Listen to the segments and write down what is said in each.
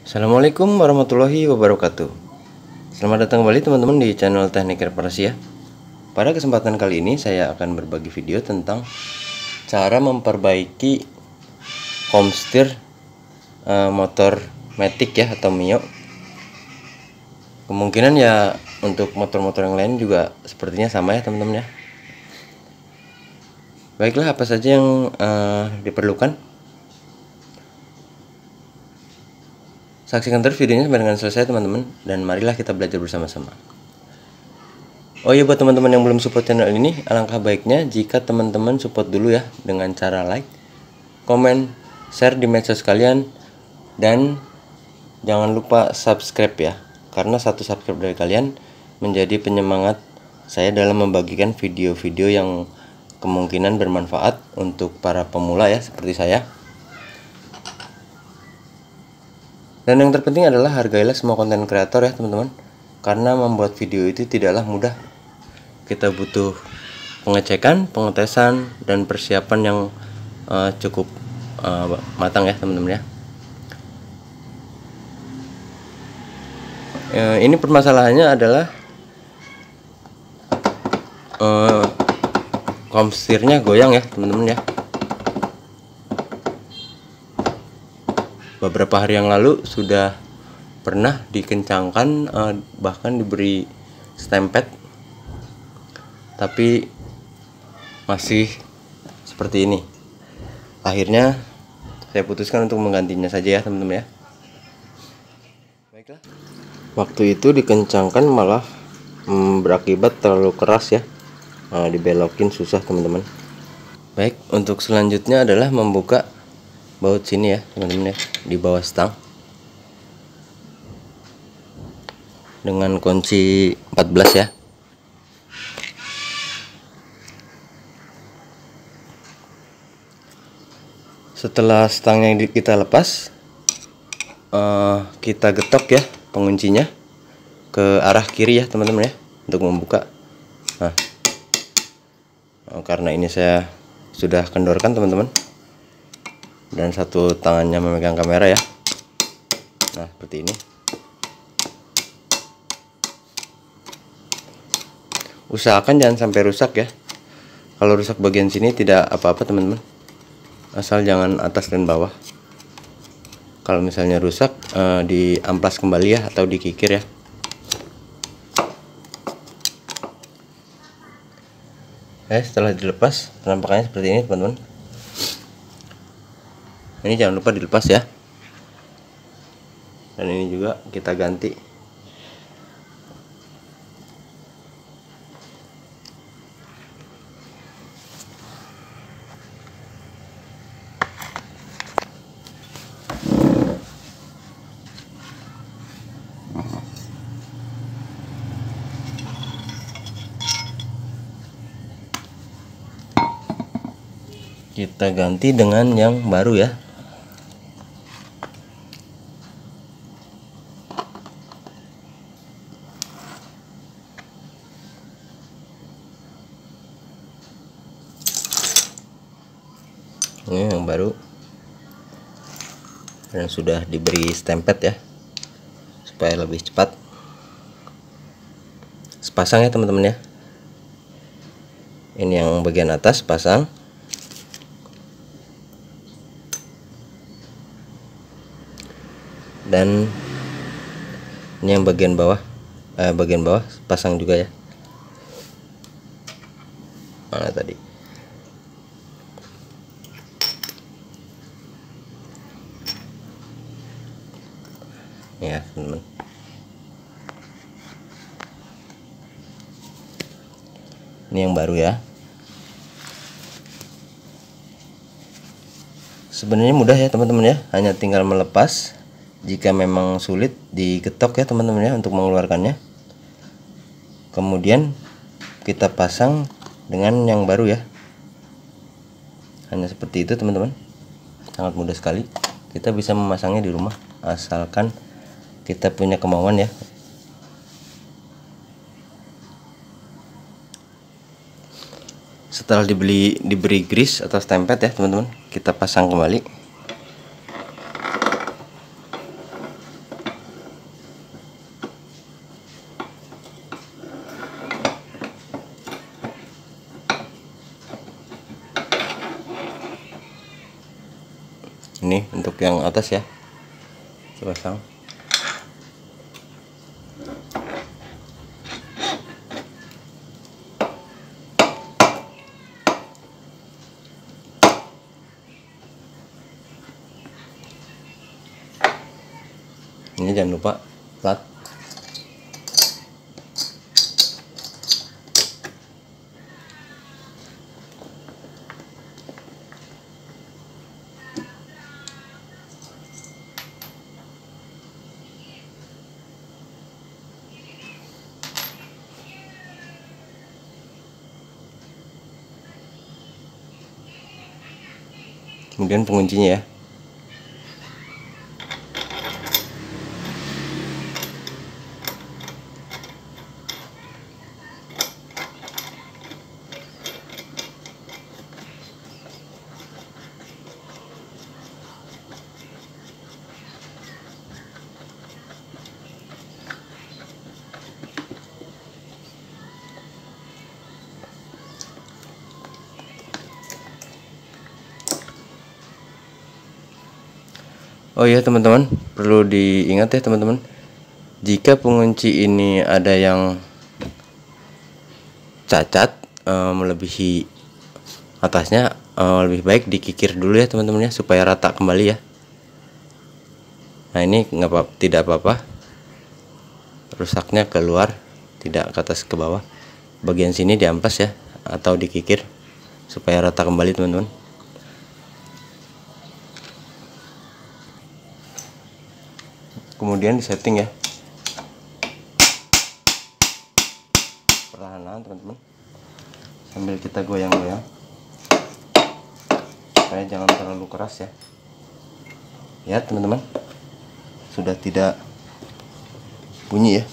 Assalamualaikum warahmatullahi wabarakatuh. Selamat datang kembali teman-teman di channel Teknik Reparasi ya. Pada kesempatan kali ini saya akan berbagi video tentang cara memperbaiki komstir motor Matic ya atau Mio. Kemungkinan ya untuk motor-motor yang lain juga sepertinya sama ya teman-teman ya. Baiklah, apa saja yang diperlukan? Saksikan terus videonya sampai dengan selesai teman-teman, dan marilah kita belajar bersama-sama. Oh iya, buat teman-teman yang belum support channel ini, alangkah baiknya jika teman-teman support dulu ya dengan cara like, komen, share di medsos kalian, dan jangan lupa subscribe ya, karena satu subscribe dari kalian menjadi penyemangat saya dalam membagikan video-video yang kemungkinan bermanfaat untuk para pemula ya seperti saya. Dan yang terpenting adalah hargailah semua konten kreator ya teman-teman, karena membuat video itu tidaklah mudah. Kita butuh pengecekan, pengetesan, dan persiapan yang cukup matang ya teman-teman ya. Ini permasalahannya adalah komstirnya goyang ya teman-teman ya. Beberapa hari yang lalu sudah pernah dikencangkan, bahkan diberi stempet, tapi masih seperti ini. Akhirnya saya putuskan untuk menggantinya saja ya teman-teman ya. Baiklah, waktu itu dikencangkan malah berakibat terlalu keras ya, dibelokin susah teman-teman. Baik, untuk selanjutnya adalah membuka baut sini ya teman-teman ya, di bawah stang dengan kunci 14 ya. Setelah stangnya kita lepas, kita getok ya penguncinya ke arah kiri ya teman-teman ya untuk membuka. Karena ini saya sudah kendorkan teman-teman, dan satu tangannya memegang kamera ya. Nah, seperti ini. Usahakan jangan sampai rusak ya. Kalau rusak bagian sini tidak apa-apa teman-teman, asal jangan atas dan bawah. Kalau misalnya rusak, diamplas kembali ya atau dikikir ya. Setelah dilepas, penampakannya seperti ini teman-teman. Ini jangan lupa dilepas ya, dan ini juga kita ganti. Kita ganti dengan yang baru ya. Ini yang baru dan sudah diberi stempet ya supaya lebih cepat. Sepasang ya teman-teman ya. Ini yang bagian atas pasang, dan ini yang bagian bawah pasang juga ya. Mana tadi? Ya teman-teman, ini yang baru ya. Sebenarnya mudah ya teman-teman ya, hanya tinggal melepas. Jika memang sulit, digetok ya teman-teman ya untuk mengeluarkannya. Kemudian kita pasang dengan yang baru ya. Hanya seperti itu teman-teman, sangat mudah sekali. Kita bisa memasangnya di rumah asalkan kita punya kemauan ya. Setelah diberi grease atau stempet ya teman-teman, kita pasang kembali. untuk yang atas ya, kita pasang. Ini jangan lupa plat. Kemudian penguncinya ya. Oh iya teman-teman, perlu diingat ya teman-teman, jika pengunci ini ada yang cacat melebihi atasnya, lebih baik dikikir dulu ya teman-teman ya, supaya rata kembali ya. Nah ini tidak apa-apa, rusaknya keluar, tidak ke atas ke bawah. Bagian sini diamplas ya, atau dikikir supaya rata kembali teman-teman. Kemudian disetting ya, perlahan-lahan teman-teman, sambil kita goyang-goyang supaya jangan terlalu keras ya. Ya teman-teman, sudah tidak bunyi ya.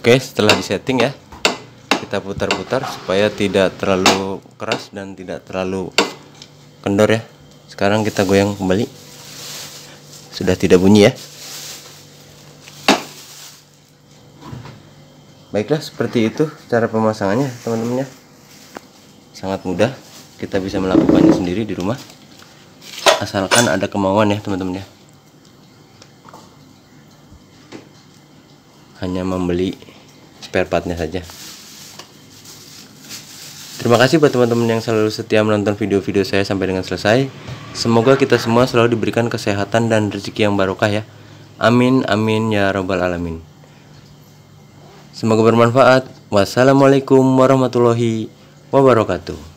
Oke, setelah disetting ya, kita putar-putar supaya tidak terlalu keras dan tidak terlalu kendor ya. Sekarang kita goyang kembali, sudah tidak bunyi ya. Baiklah, seperti itu cara pemasangannya teman-teman ya. Sangat mudah, kita bisa melakukannya sendiri di rumah, asalkan ada kemauan ya teman-teman ya. Hanya membeli spare partnya saja. Terima kasih buat teman-teman yang selalu setia menonton video-video saya sampai dengan selesai. Semoga kita semua selalu diberikan kesehatan dan rezeki yang barokah ya. Amin amin ya robbal alamin. Semoga bermanfaat. Wassalamualaikum warahmatullahi wabarakatuh.